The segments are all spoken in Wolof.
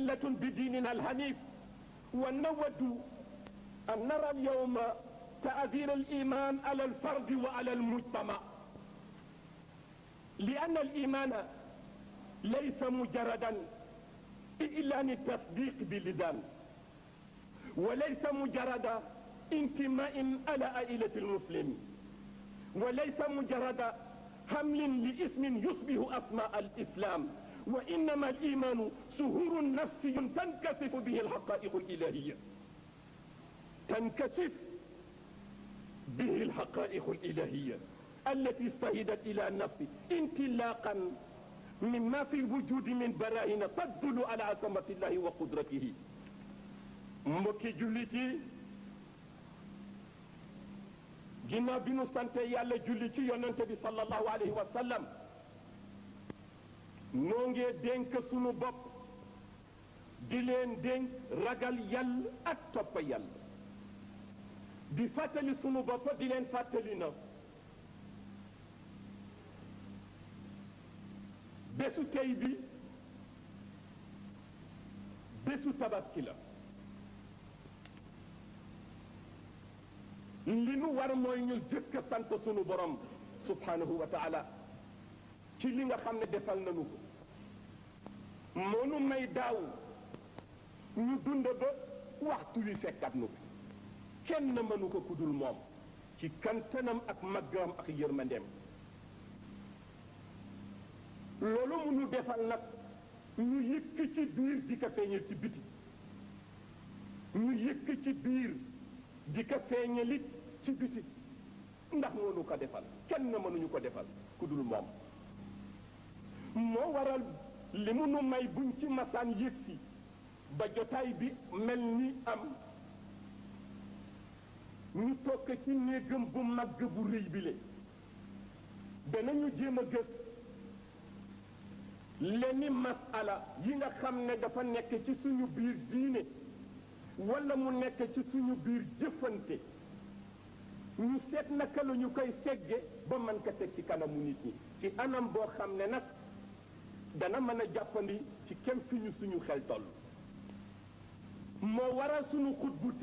ملة بديننا الحنيف ونود أن نرى اليوم تأثير الإيمان على الفرد وعلى المجتمع، لأن الإيمان ليس مجردا إعلان التصديق باللسان، وليس مجرد انتماء على عائلة المسلم، وليس مجرد حمل لاسم يشبه أسماء الإسلام، وإنما الإيمان سهور نفسي تنكشف به الحقائق الإلهية، تنكشف به الحقائق الإلهية التي استهدت إلى النفس انطلاقا مما في الوجود من براهين تدل على عظمة الله وقدرته. mbokki jullit yi ginnaaw bi nu sante yàlla julli ci yonente bi sallallahu alayhi wa sallam, noo ngee dénk sunu bopp di leen dénk ragal yàlla ak topp yàlla, di fàttali sunu bopp di leen fàttali na bésu tey bi bésu tabaski la. li nu war mooy ñu jëkk sant sunu borom subhanahu wa taala ci li nga xam ne defal nañu ko. moo nu may daaw ñu dund ba waxtu wi fekkat nu kenn mënu ko kudul moom ci kantanam ak màggam ak yërmandeem. loolu mu nu defal nag ñu yëkk ci biir di ko feeñal ci biti, ñu yëkk ci biir di ko feeñalit ci biti, ndax mënu ko defal kenn mënuñu ko defal ku dul moom. moo waral li mu nu may buñ ci masaan yëg si ba jotaay bi mel ni am, ñu tokk ci néegam bu màgg bu rëy bi le danañu jéem a gës lenni masala yi nga xam ne dafa nekk ci suñu biir diine wala mu nekk ci suñu biir jëfante, ñu seet naka la ñu koy segge ba mën ko teg ci kanamu nit ñi ci anam boo xam ne nag dana mën a jàppandi ci kem fi ñu suñu xel toll. moo waral suñu xutbu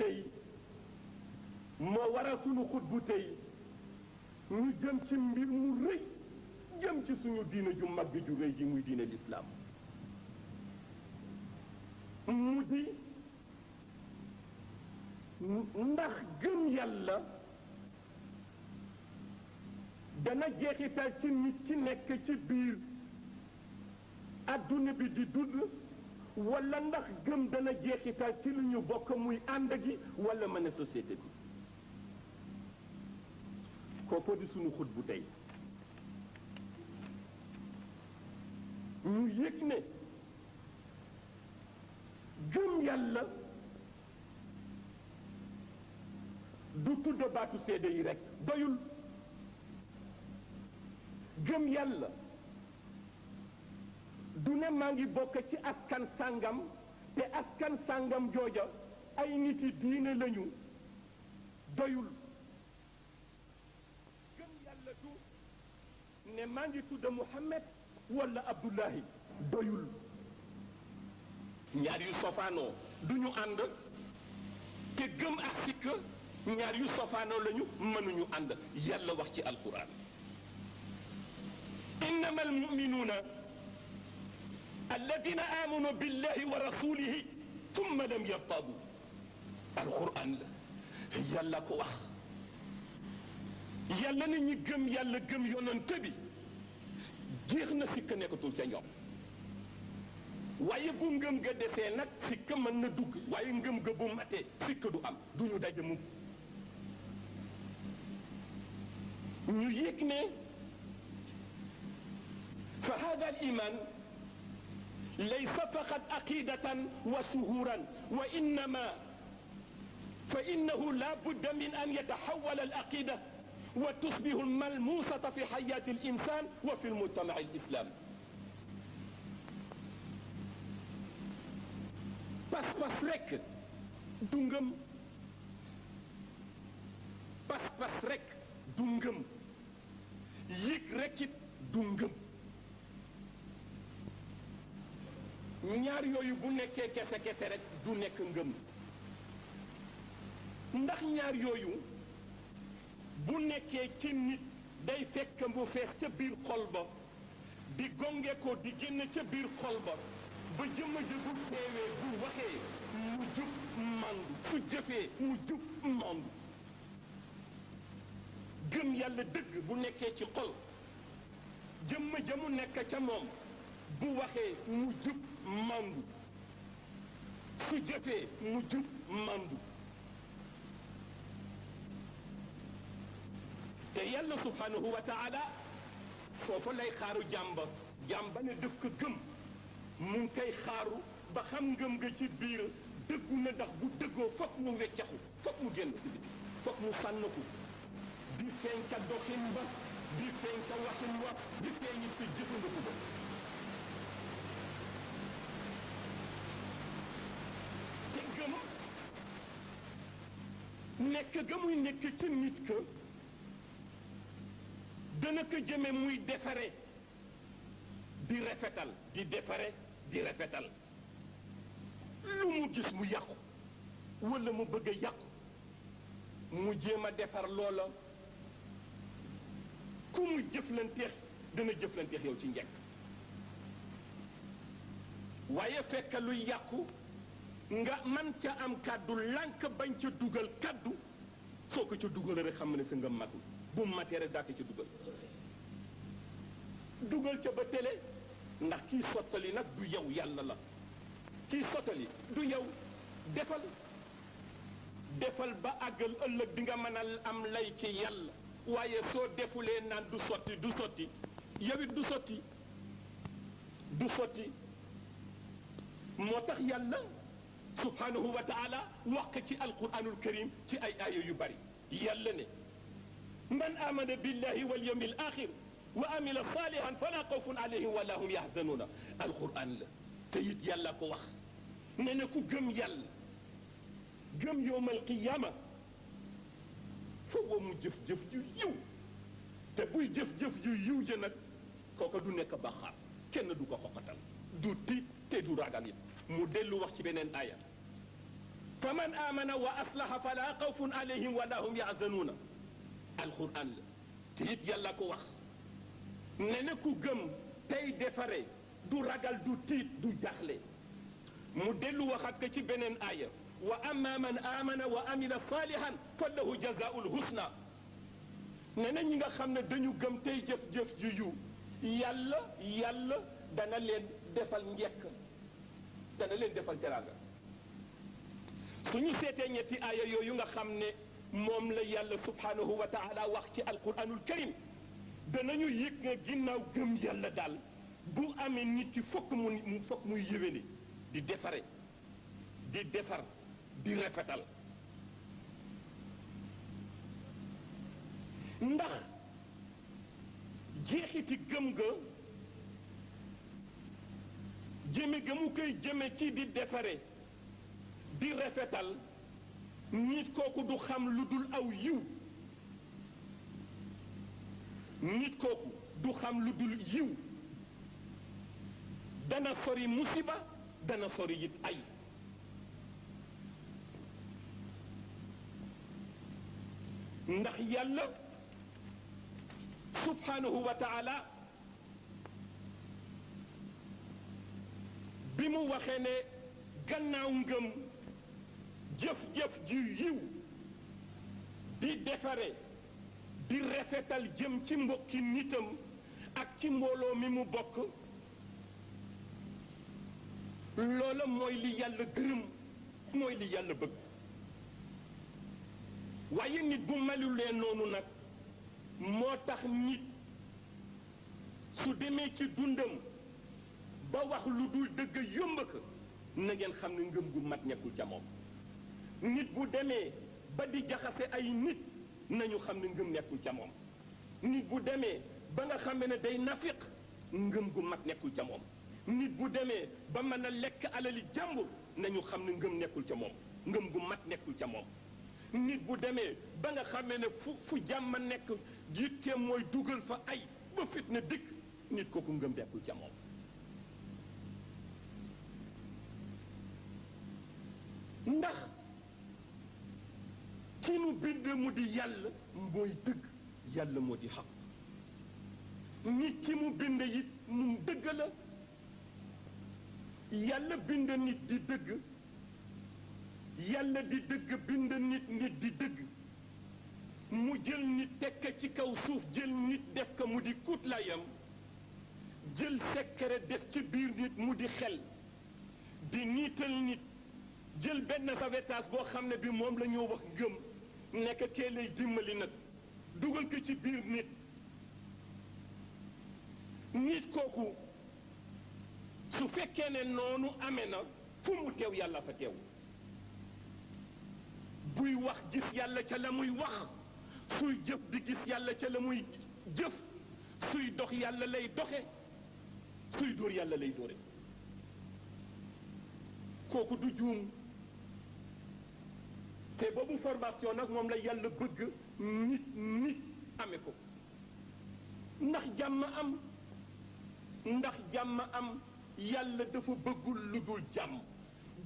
tey ñu jëm ci mbir mu rëy, jëm ci suñu diine ju mag ju rëy ji muy diine lislaam, mu di ndax gëm yàlla dana jeexital ci nit ci nekk ci biir adduna bi di dund, wala ndax gëm dana jeexital ci lu ñu bokk muy ànd gi wala mën a société bi. kooku di sunu xut bu tey. ñu yëg ne gëm yàlla du tudd baatu seede yi rek doyul. gëm yàlla du ne maa ngi bokk ci askan sàngam te askan sàngam jooja ay nit yi diine lañu doyul. gëm yàlla du ne maa ngi tudd Muhammad wala Abdullahi doyul. ñaar yu sofaanoo du ñu ànd, te gëm ak sikk ñaar yu sofaanoo lañu mënuñu ànd. yàlla wax ci alquran innama almuminuuna alladina amanu billahi wa rasulihi thumma lam yartabu. alquran la yàlla ko wax. yàlla na ñi gëm yàlla gëm yonante bi jeex na sikk nekkatul ca ñoom. waaye bu ngëm ga desee nag sikk mën na dugg, waaye ngëm ga bu matee sikk du am, du ñu daje mukk. ñu yëg ne fa hada al iman laysa faqat aqidatan wa shuhuran wa innama fa innahu la budda min an yataxawala al aqida wa tusbihu al malmusata fi xayati al insan wa fi al mujtama al islami. pas-pas rek du ngëm, pas-pas rek du ngëm, yëg rek it du ngëm. ñaar yooyu bu nekkee kese kese rek du nekk ngëm ndax ñaar yooyu bu nekkee ci nit day fekk mu fees ca biir xol ba di gonge ko di génn ca biir xol ba ba jëmm ji bu teewee bu waxee mu jub màndu su jëfee mu jub màndu gëm yàlla dëgg bu nekkee ci xol jëmm ja mu nekk ca moom bu waxee mu jub màndu su jëfee mu jub màndu te yàlla subhanahu wa taala foofa lay xaaru jàmba ne def ko gëm mu ngi koy xaaru ba xam ngëm nga ci biir dëggu na ndax bu dëggoo fokk mu weccaxu fokk mu génn si biti fokk mu sànnaku di feeñ ca doxin ba di feeñ ca waxin wa di feeñi si jëfandiku ba te gëm nekk ga muy nekk ci nit ka dana ko jëme muy defare di rafetal di defare di rafetal lu mu gis mu yàqu wala mu bëgg a yàqu mu jéem a defar loola ku mu jëflanteex dana jëflanteex yow ci njëkk waaye fekk luy yàqu nga man ca am kàddu lànk bañ ca dugal kàddu soo ko ca dugal rek xam ne sa nga matul bu mu matee rek daa ko ca dugal ca ba télé ndax kii sottali nag du yow yàlla la kii sottali du yow defal ba àggal ëllëg di nga mën a am lay ci yàlla waaye soo defulee naan du sotti yow it du sotti moo tax yàlla subhanahu wa taala wax ci alquranul karim ci ay aaya yu bari yàlla ne man amana billahi wal yawmil axir wa amila salihan fala xawfun alayhim wala hum yaxzanuuna alquran la te it yàlla ko wax ne na ku gëm yàlla gëm yowmal qiyaama foofu mu jëf-jëf ju yiw te buy jëf-jëf ju yiw ja nag kooka du nekk baxaar kenn du ko xoqatal du tiit te du ragal it mu dellu wax ci beneen aaya fa man amana wa aslaha fala xawfun alayhim wala hum yaxzanuuna alquran la te it yàlla ko wax ne na ku gëm tey defare du ragal du tiit du jaxle mu dellu waxat ko ci beneen aaya wa amma man amana wa amila salihan fa lahu jazaul husna ne na ñi nga xam ne dañu gëm tey jëf-jëf ju yu yàlla dana leen defal njekk dana leen defal teraanga suñu seetee ñetti aaya yooyu nga xam ne moom la yàlla subhanahu wa taala wax ci alquranul karim danañu yëg nga ginnaaw gëm yàlla daal bu amee nit ki fokk muy yéwéne di defare di defar di rafetal ndax jeexiti gëm ga jëme ga mu koy jëme ci di defare di rafetal nit kooku du xam lu dul aw yiw nit kooku du xam lu dul yiw dana sori musiba dana sori it ay ndax yàlla subhanahu wa taala bi mu waxee ne gannaaw ngëm jëf-jëf ji yiw di defare di rafetal jëm ci mbokki nitam ak ci mbooloo mi mu bokk loola mooy li yàlla gërëm mooy li yàlla bëgg waaye nit bu melulee noonu nag moo tax nit su demee ci dundam ba wax lu dul dëgg yomb ko na ngeen xam ne ngëm gu mat nekkul ca moom nit bu demee ba di jaxase ay nit nañu xam ne ngëm nekkul ca moom nit bu demee ba nga xam ne day nafiq ngëm gu mat nekkul ca moom nit bu demee ba mën a lekk alali jàmbur nañu xam ne ngëm nekkul ca moom ngëm gu mat nekkul ca moom nit bu demee ba nga xamee ne fu jàmm nekk yitteem mooy dugal fa ay ba fitna dikk nit kooku ngëm nekkul ca moom ndax ki nu bind mu di yàlla mooy dëgg yàlla moo di xaq nit ki mu bind it mu dëgg la yàlla bind nit di dëgg yàlla di dëgg bind nit nit di dëgg mu jël nit tekk ci kaw suuf jël nit def ko mu di kutlayam jël secret def ci biir nit mu di xel di niital nit jël benn sauvetage boo xam ne bi moom la ñoo wax gëm nekk kee lay dimbali nag dugal ko ci biir nit nit kooku su fekkee ne noonu amee na fu mu teew yàlla fa teew buy wax gis yàlla ca la muy wax suy jëf di gis yàlla ca la muy jëf suy dox yàlla lay doxe suy dóor yàlla lay dóore kooku du juum te boobu formation nag moom la yàlla bëgg nit amee ko ndax jàmm am yàlla dafa bëggul lu dul jàmm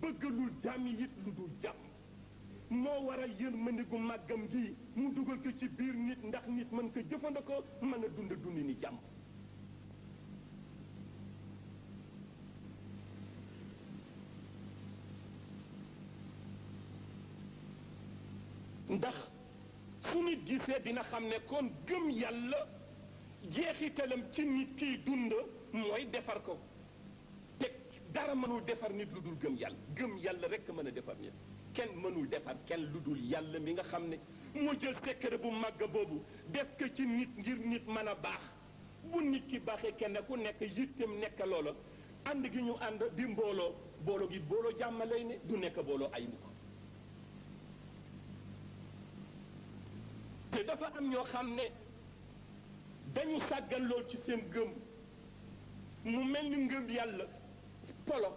bëggalul jàmm it lu dul jàmm moo waral yërmande gu màggam gi mu dugal ko ci biir nit ndax nit mën ko jëfandikoo mën a dundi ni jàmm ndax su nit gisee dina xam ne kon gëm yàlla jeexitalam ci nit kiy dund mooy defar ko te dara mënul defar nit lu dul gëm yàlla rekk mën a defar nit kenn mënul defar kenn lu dul yàlla mi nga xam ne moo jël secret bu màgg boobu def ko ci nit ngir nit mën a baax bu nit ki baaxee kenn ku nekk yittem nekk loola ànd gi ñu ànd di booloo gi booloo jàmm lay ne du nekk booloo ay mu ko te dafa am ñoo xam ne dañu sàggan lool ci seen gëm mu mel ni ngëm yàlla polo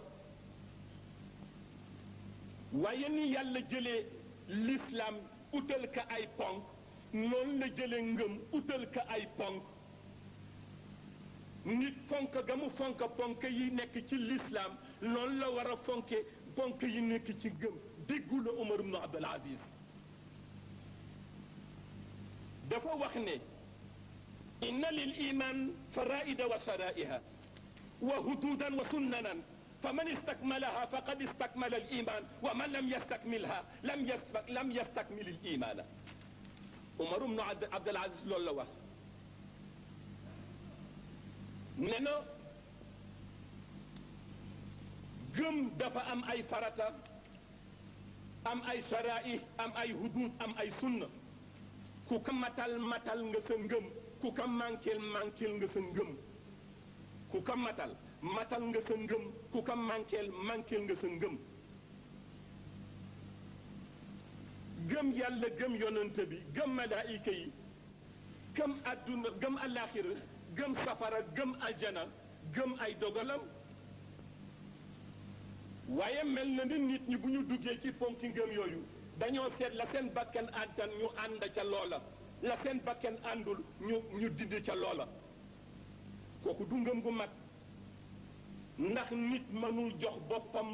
waaye ni yàlla jëlee l'islam utal ka ay ponk noonu la jëlee ngëm utal ka ay ponk nit fonk ga mu fonk ponk yi nekk ci l'islam noonu la war a fonke ponk yi nekk ci ngëm déggu la Umar ibn Abdul Aziz dafa wax ne inna lil iman faraida wa sharaiha wa hududan wa sunnanan فمن استكملها فقد استكمل الإيمان ومن لم يستكملها لم يستكمل الإيمان عمر بن عبد العزيز loolu la wax nee na gëm dafa am ay farata am ay shara'i am ay hudud am ay sunna ku ko matal nga sa ngëm ku ko manqueel nga sa ngëm ku ko matal nga sa ngëm ku ko manqueel nga sa ngëm gëm yàlla gëm yonent bi gëm malaayika yi gëm àdduna gëm alaaxira gëm safara gëm aljana gëm ay dogalam waaye mel na ni nit ñi bu ñu duggee ci ponki ngëm yooyu dañoo seet la seen bakkan àttan ñu ànd ca loola la seen bakkan àndul ñu dindi ca loola kooku du ngëm gu mat ndax nit mënul jox boppam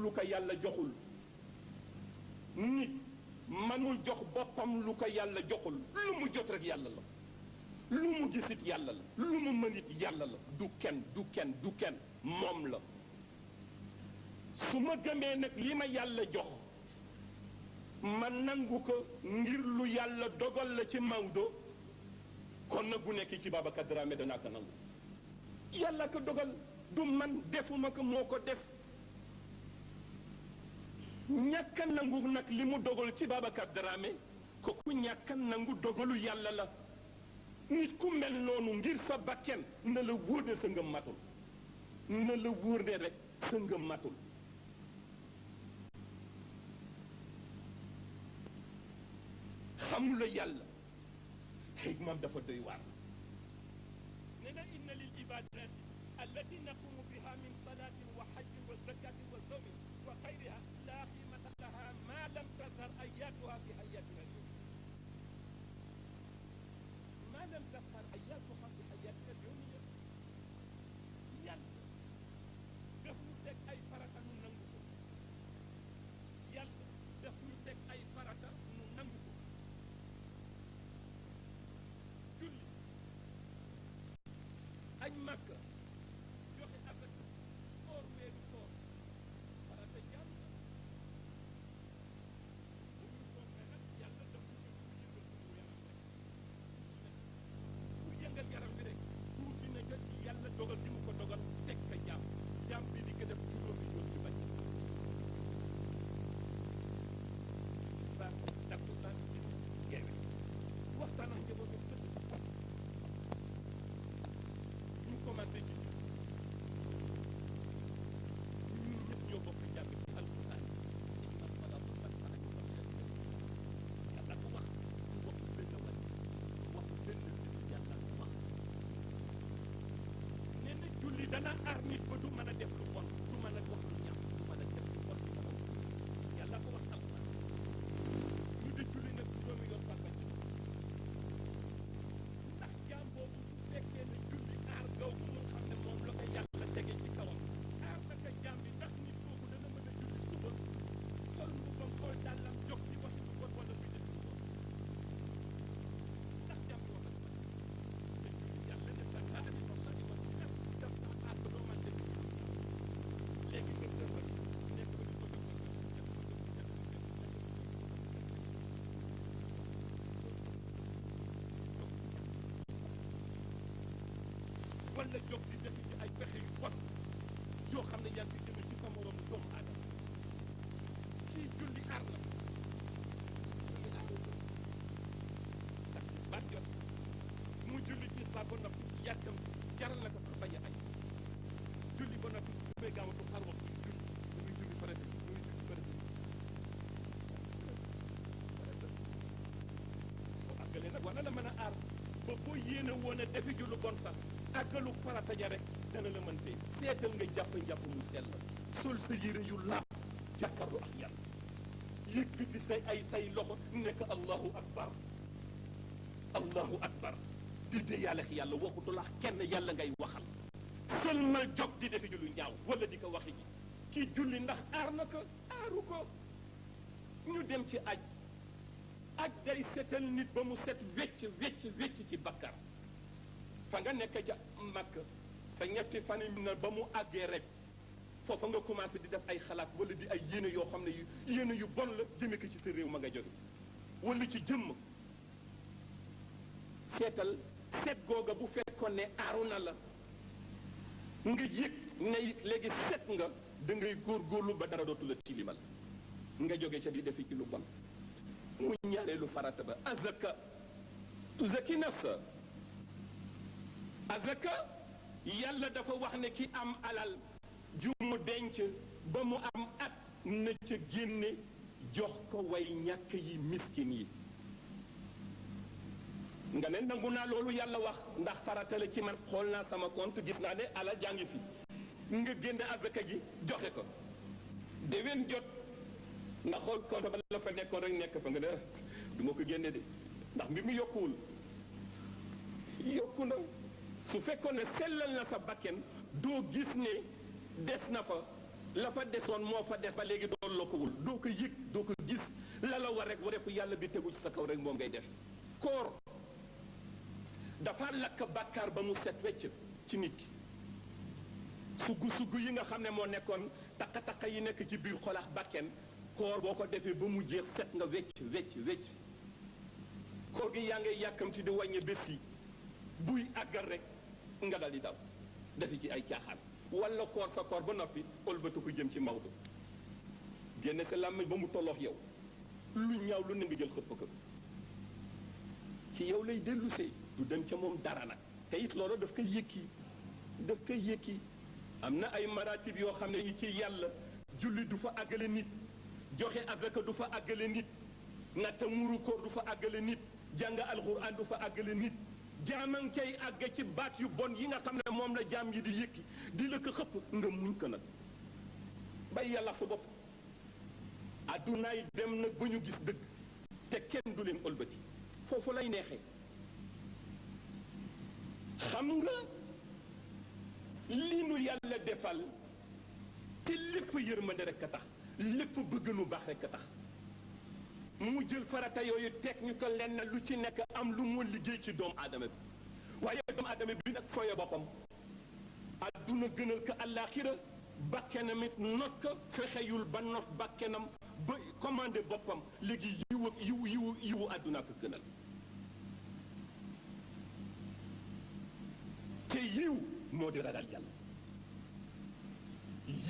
lu ko yàlla joxul nit mënul jox boppam lu ko yàlla joxul lu mu jot rek yàlla la lu mu gisit yàlla la lu mu mënit yàlla la du kenn moom la su ma gëmee nag li ma yàlla jox ma nangu ko ngir lu yàlla dogal la ci Maodo kon nag bu nekk ci Babacar Dramé danaa ko nangu yàlla ko dogal du man defuma ko moo ko def ñàkk a nangu nag li mu dogal ci Babacar Dramé ko ku ñàkk a nangu dogalu yàlla la nit ku mel noonu ngir sa bakken na la wóor ne sa ngëm matul na la wóor ne rek sa ngëm matul xamula yàlla xikmam dafa doy waar nee na inna lil ibadat allati naqumu biha min salatin wa hajjin wa zakatin wa sawmin wa xayriha la qimata laha ma lam tazhar ayatuha fi hayatina alyawm ma lam tazhar ayatuha fi hayatina alyawmiya yàlla daf ñu teg ay farata nu nangu ko yàlla Makka joxe affaire koor weeru koor farata jàmm la bu ñu foofee nag yàlla daf ñu ko yëngal suñu yaram rek bu yëngal yaram bi rek tuuti na nga ci yàlla dogal di mu ko dogal teg ka jàmm bi di ko def juróomi yoon ci bañ ba dakku sa ci geewe waxtaan ak njaboot ak tëdd ñu commencé ci ñun ñëpp ñoo bokk jàng ci alquran inna salata tanha anil fahsha'i yàlla ko wax ñu wax benn wàll wax benn si yàlla ko wax nee na julli dana aar nit ba du mën a def lu bon du mën a wax lu ñaaw du mën a def lu bon ci boppam yàlla ko wax alquran ñu di julli nag juróomi yoon par bés ndax jaam boobu su fekkee ne julli aar gaw bu mu xam ne moom la ko yàlla tege ci kawam aar naka jaam bi ndax nit kooku dana mën a julli suba sol mbubbam sol dàllam jóg ci waxi lu bon wala muy def lu bon ndax jaam bi wax ak man te julli yàlla ne sa aar bi moom la di wax def daf naa aar ba doo man def léegi nga sëmbal nekk ba di ko def wala jóg di def ci ay pexe yu bon yoo xam ne yaa ngi jëme ci sa moromu doomu aadama kii julli aar la julli aar la ndax ci baat jot mu julli ci sa ba noppi yàkkam jaral na ko sax bañ a añ julli ba noppi bu may gaawatu xar wax julli muy julli farata muy julli farata soo àggalee nag wala la mën a aar ba boo yéene woon a defi ju lu bon sax àggalu farata ja rek dana la mën tey seetal nga jàpp mu sell sol sa yére yu laab jàkkaarlu ak yàlla yëkkati say loxo nekk allahu akbar di dee yàlla ak yàlla waxutul ak kenn yàlla ngay waxal seulement jóg di defi ju lu ñaaw wala di ko waxi ji kii julli ndax aar na ko aaru ko ñu dem ci aj day seetal nit ba mu set wecc ci bakkar fa nga nekk ca Makka sa ñetti fan yi na ba mu àggee rek foofa nga commencé di def ay xalaat wala di ay yéene yoo xam ne yéene yu bon la jëme ko ci sa réew ma nga jóge wala ci jëmm seetal seet googa bu fekkoon ne aaru na la nga yëg ne léegi set nga da ngay góorgóorlu ba dara dootu la tilimal nga jóge ca di defi ci lu bon mu ñaareelu farata ba azaka tuzaki nafsa azaka yàlla dafa wax ne ki am alal ju mu denc ba mu am at na ca génne jox ko way ñàkk yi miskin yi nga ne nangu naa loolu yàlla wax ndax farata la ci man xool naa sama compte gis naa ne alal jàngi fi nga génne azaka ji joxe ko déwén jot nga xool compte ba la fa nekkoon rek nekk fa nga ne du ma ko génne de ndax mbir mi yokkuwul yokku na su fekkoon ne sellal na sa bakken doo gis ne des na fa la fa desoon moo fa des ba léegi doo lokkuwul doo ko yëg doo ko gis la la war rek wareefu yàlla bi tegu ci sa kaw rek moom ngay def koor dafa lakk bàkkaar ba mu set wecc ci nit ki sugg yi nga xam ne moo nekkoon takka yi nekk ci biir xolax bakken koor boo ko defee ba mu jeex set nga wecc koor gi yaa ngay yàkkamti di wàññe bés yi buy àggal rek nga dal di daw defi ci ay caaxaan wala koor sa koor ba noppi ëlbatu ko jëm ci Maodo génne sa làmmiñ ba mu tolloox yow lu ñaaw lu ne nga jël xëpp ko ci yow lay dellusee du dem ca moom dara nag te it loolu daf koy yëkki am na ay maratib yoo xam ne yi ci yàlla julli du fa àggale nit joxe azaka du fa àggale nit natta muru koor du fa àggale nit jàng alxuraan du fa àggale nit jaaman cay àgg ci baat yu bon yi nga xam ne moom la jaam yi di yëkki di la ko xëpp nga muñ ko nag bay yàlla sa bopp addunaay dem nag ba ñu gis dëgg te kenn du leen ëlbati foofu lay neexee xam nga li nu yàlla defal te lépp yërmande rek a tax lépp bëgg nu baax rek a tax mu jël farata yooyu teg ñu ko lenn lu ci nekk am lu mu liggéey ci doomu aadama bi waaye doomu aadama bi nag fooye boppam adduna gënal ko àllaaxira bakkenam it not ko fexeyul ba not bakkenam ba commandé boppam léegi yiwu adduna ko gënal te yiw moo di ragal yàlla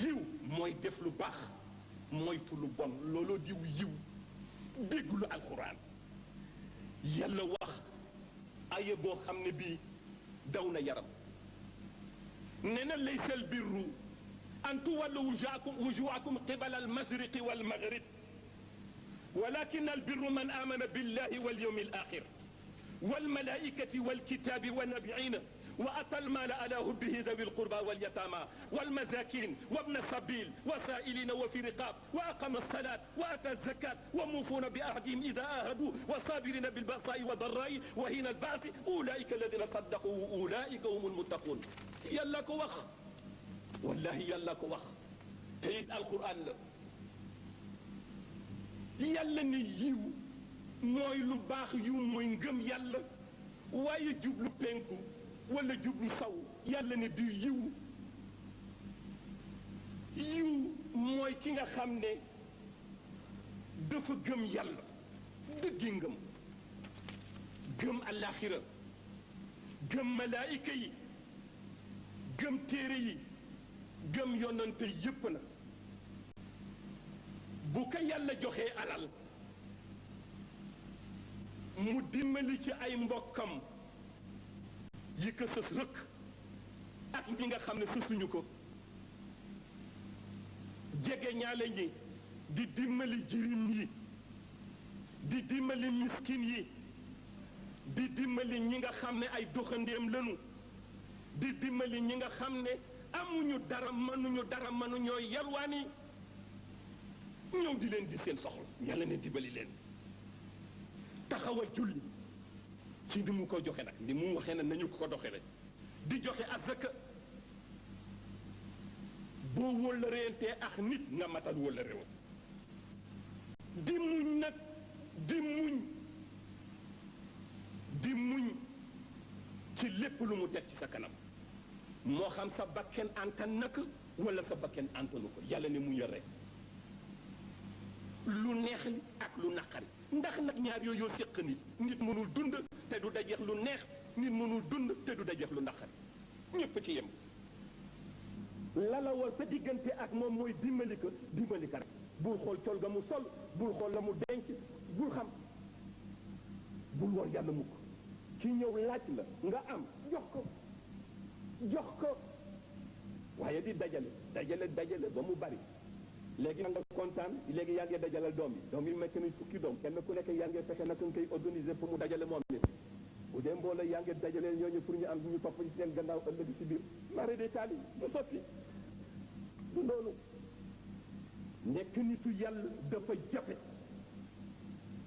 yiw mooy def lu baax moytu lu bon looloo diw yiw dégglu alxuraan yàlla wax aye boo xam ne bii daw na yaram nee na laysa albirru an tuwallu wujuhakum qibala almashriqi walmaghrib walakin albirru man amana billahi walyawmi alakhir والملائكة والكتاب والنبيين وأتى المال على حبه ذوي القربى واليتامى والمساكين وابن السبيل وسائلين وفي رقاب وأقام الصلاة وأتى الزكاة وموفون بعهدهم إذا عاهدوا وصابرين بالبأساء والضراء وحين البأس أولئك الذين صدقوا أولئك هم المتقون يلا كو وخ والله يلا كو وخ تيت القرآن يلا نيو mooy lu baax yu mooy ngëm yàlla waaye jublu penku wala jublu saw yàlla ne du yiw mooy ki nga xam ne dafa gëm yàlla dëggi ngëm gëm àllaaxira gëm malaayika yi gëm téere yi gëm yonante yépp na bu ko yàlla joxee alal mu dimbali ci ay mbokkam yi ko sës rëkk ak ñi nga xam ne sësuñu ko jege ñaale ñi di dimbali jirim yi di dimbali miskin yi di dimbali ñi nga xam ne ay doxandéem lanu di dimbali ñi nga xam ne amuñu dara mënuñoo yalwaani ñëw di leen di seen soxla yàlla ne dimbali leen taxawal julli ci ni mu ko joxe nag ni mu waxee ne nañu ko doxe rek di joxe azaka boo wóllëreentee ak nit nga matal wóllëreew di muñ nag di muñ ci lépp lu mu teg ci sa kanam moo xam sa bakken antan nak wala sa bakken antanu ko yàlla ne muñ rek lu neex li ak lu naqari ndax nag ñaar yooyu yoo séq nit mënul dund te du dajeex lu neex nit mënul dund te du dajeex lu naqari ñépp ci yem lala war sa diggante ak moom mooy dimbali ko rek bul xool col ga mu sol bul xool la mu denc bul xam bul war yàlla mukk ki ñëw laaj la nga am jox ko waaye di dajale ba mu bari léegi nga kontaan léegi yaa ngi dajalal doom yi mekk nañ fukki doom kenn ku nekk yaa ngi fexe naka nga koy organiser pour mu dajale moom nit bu dee mbooloo yaa ngi dajale ñooñu pour ñu am ñu topp ci seen gannaaw ëllëg ci biir mari de taali du sotti du loolu nekk nitu yàlla dafa jafe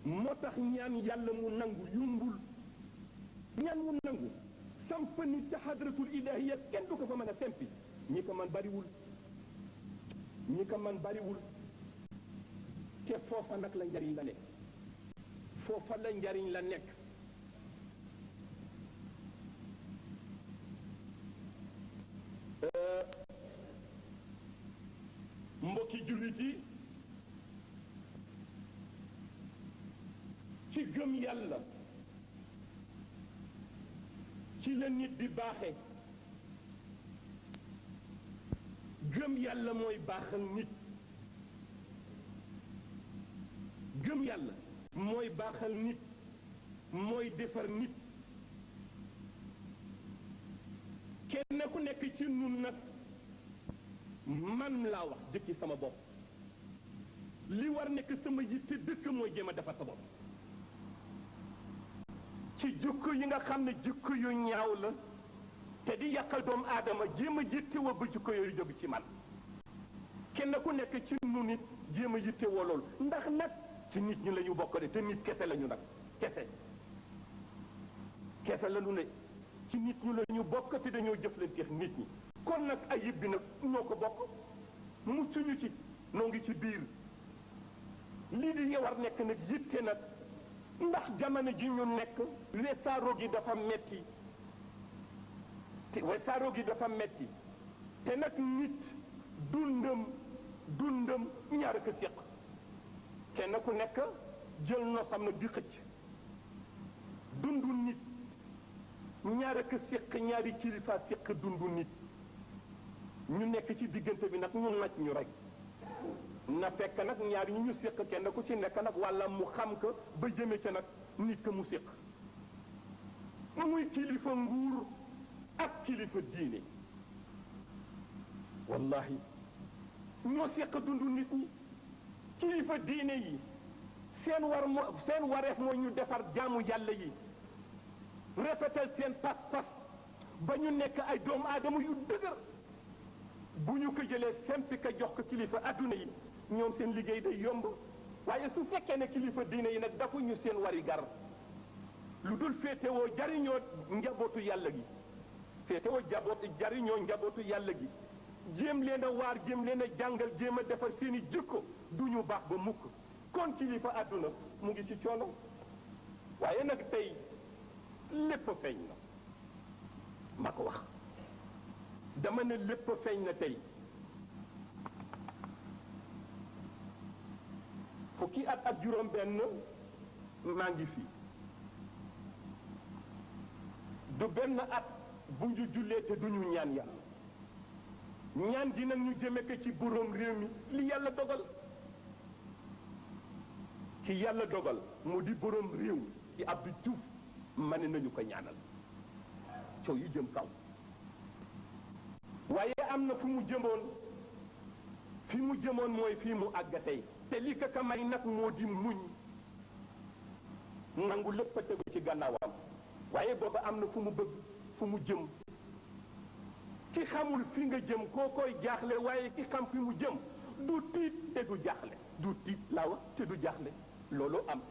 moo tax ñaan yàlla mu nangu yumbul ñaan mu nangu samp nit ca hadratul ilahiya kenn du ko fa mën a sempi ñi ko man bariwul te foofa nag la njariñ la nekk foofa la njariñ la nekk mbokki jullit yi ci gëm yàlla ci la nit di baaxe gëm yàlla mooy baaxal nit gëm yàlla mooy baaxal nit mooy defar nit kenn ku nekk ci nun nag man laa wax jëkki sama bopp li war nekk sama yitte dëkk mooy jéem a defar sa bopp ci jikko yi nga xam ne jikko yu ñaaw la te di yàqal doomu aadama jéem a yittewoo ba jikko yooyu jóg ci man kenn ku nekk ci nu nit jéem a yittewoo loolu ndax nag ci nit ñi la ñu bokk de te nit kese la ñu nag kese la ñu ne ci nit ñi la ñu bokk te dañoo jëflanteex nit ñi kon nag ayib bi nag ñoo ko bokk muccuñu ci noo ngi ci biir lii di war nekk nag yitte nag ndax jamono ji ñu nekk wesaaroo gi dafa metti te nag nit dundam ñaar ak séq kenn ku nekk jël nosam nag di xëcc dundu nit ñaar ak séq ñaari kilifa séq dundu nit ñu nekk ci diggante bi nag ñu naj ñu rek na fekk nag ñaar ñi ñu séq kenn ku ci nekk nag walla mu xam ko ba jëme ca nag nit ka mu séq muy kilifa nguur ak kilifa diine wallahi ñoo séq dundu nit ñi kilifa diine yi seen wareef mooy ñu defar jaamu yàlla yi rafetal seen pas-pas ba ñu nekk ay doomu aadama yu dëgër bu ñu ko jëlee sempi ka jox ko kilifa adduna yi ñoom seen liggéey day yomb waaye su fekkee ne kilifa diine yi nag dafa ñu seen wari gar lu dul féetewoo jariñoo njabootu yàlla gi féetewoo jariñoo njabootu yàlla gi jéem leen a waar jéem leen a jàngal jéem a defar seen i jikko du ñu baax ba mukk kon kilifa àdduna mu ngi ci coono waaye nag tey lépp feeñ na ma ko wax dama ne lépp feeñ na tey fukki at ak juróom benn maa ngi fi du benn at bu ñu jullee te duñu ñaan yàlla ñaan gi nag ñu jëme ko ci borom réew mi li yàlla dogal ci yàlla dogal mu di borom réew ci Abdou Diouf ma ne nañu ko ñaanal coow yu jëm kaw waaye am na fu mu jëmoon mooy fii mu àgg tey te li ko ka may nag moo di muñ nangu lépp a tegu ci gannaawam waaye booba am na fu mu bëgg fu mu jëm ki xamul fi nga jëm koo koy jaaxle waaye ki xam fi mu jëm du tiit te du jaaxle du tiit laa wax te du jaaxle loolu am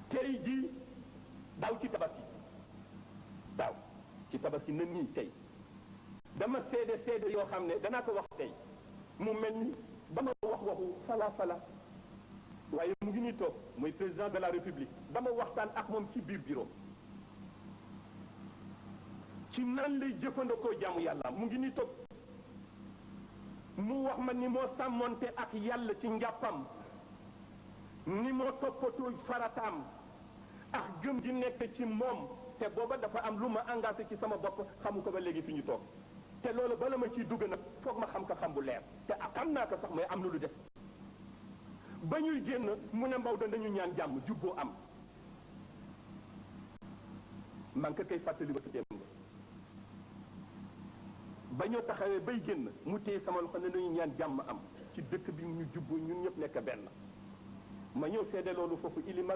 tey jii daaw ci tabaski na nii tey dama seede yoo xam ne danaa ko wax tey mu mel ni dama wax waxu fala waaye mu ngi nii toog mooy président de la république dama waxtaan ak moom ci biir bureau ci nan lay jëfandikoo jaamu yàlla mu ngi nii toog mu wax ma ni moo sàmmonte ak yàlla ci njàppam ni moo toppatoo farataam ak gëm gi nekk ci moom te booba dafa am lu ma engagé ci sama bopp xamu ko ba léegi fi ñu toog te loolu bala ma ciy dugg nag foog ma xam ko xam bu leer te xam naa ko sax mooy am na lu def ba ñuy génn mu ne Maodo dañu ñaan jàmm jubboo am man ko koy fàttali ba démb ba ñoo taxawee bay génn mu téye sama loxo ne nañu ñaan jàmm am ci dëkk bi ñu jubboo ñun ñëpp nekk benn ma ñëw seede loolu foofu ilima